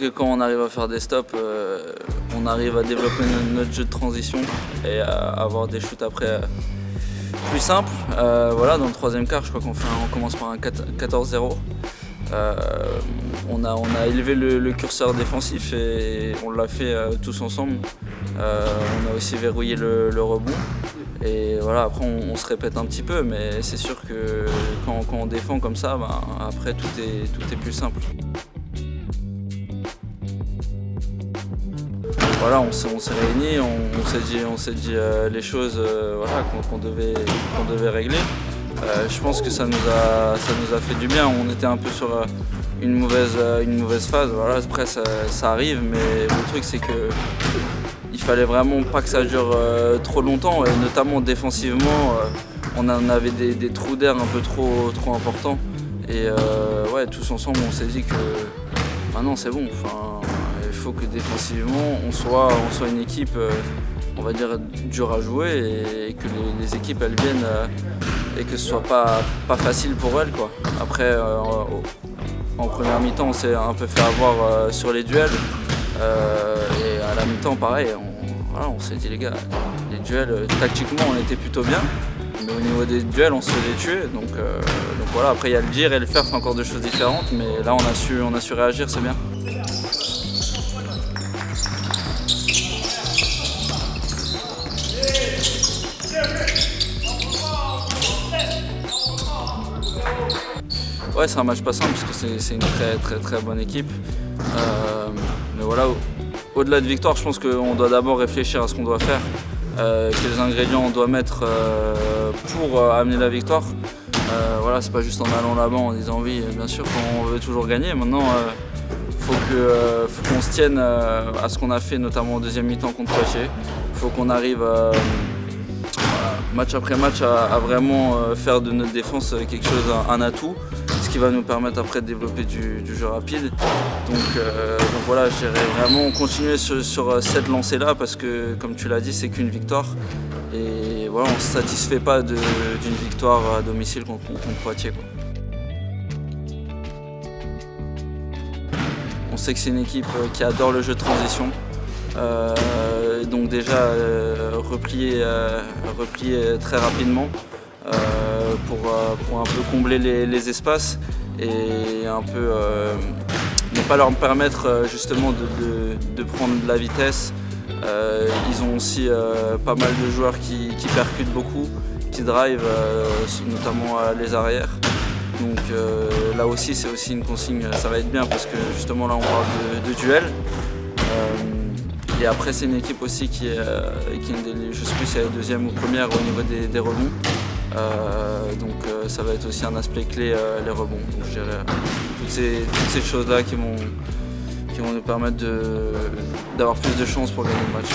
que quand on arrive à faire des stops, on arrive à développer notre jeu de transition et à avoir des shoots après plus simples. Voilà, dans le troisième quart, je crois qu'on commence par un 14-0. On a élevé le curseur défensif et on l'a fait tous ensemble. On a aussi verrouillé le rebond. Et voilà, après on se répète un petit peu, mais c'est sûr que quand on défend comme ça, après tout est plus simple. Voilà, on s'est réunis, on s'est dit les choses voilà, qu'on devait régler. Je pense que ça nous a fait du bien. On était un peu sur une mauvaise phase. Voilà, après ça arrive, mais le truc c'est que il fallait vraiment pas que ça dure trop longtemps, et notamment défensivement, on en avait des trous d'air un peu trop importants. Et ouais, tous ensemble, on s'est dit que maintenant c'est bon. Il faut que défensivement, on soit une équipe, on va dire, dure à jouer, et que les équipes elles viennent et que ce soit pas facile pour elles, quoi. Après, en première mi-temps, on s'est un peu fait avoir sur les duels. Et à la mi-temps, pareil, on s'est dit, les gars, les duels, tactiquement, on était plutôt bien. Mais au niveau des duels, on se faisait tuer. Donc voilà, après, il y a le dire et le faire, c'est encore deux choses différentes. Mais là, on a su réagir, c'est bien. Ouais, c'est un match pas simple parce que c'est une très bonne équipe. Mais voilà, au-delà de victoire, je pense qu'on doit d'abord réfléchir à ce qu'on doit faire, quels ingrédients on doit mettre pour amener la victoire. Voilà, c'est pas juste en allant là-bas en disant oui, bien sûr qu'on veut toujours gagner. Maintenant, faut qu'on se tienne à ce qu'on a fait, notamment au deuxième mi-temps contre Poitiers. Il faut qu'on arrive match après match à vraiment faire de notre défense quelque chose, un atout, ce qui va nous permettre après de développer du jeu rapide. Donc voilà, je dirais vraiment continuer sur cette lancée-là, parce que comme tu l'as dit, c'est qu'une victoire. Et voilà, on ne se satisfait pas d'une victoire à domicile contre Poitiers, quoi. On sait que c'est une équipe qui adore le jeu de transition. Donc déjà replier très rapidement pour un peu combler les espaces et un peu ne pas leur permettre justement de prendre de la vitesse. Ils ont aussi pas mal de joueurs qui percutent beaucoup, qui drivent, notamment les arrières. Donc là aussi c'est aussi une consigne, ça va être bien parce que justement là on parle de duel. Et après c'est une équipe aussi qui est je sais plus si elle est deuxième ou première au niveau des rebonds. Donc ça va être aussi un aspect clé, les rebonds. Donc je dirais toutes ces choses là qui vont nous permettre d'avoir plus de chances pour gagner le match.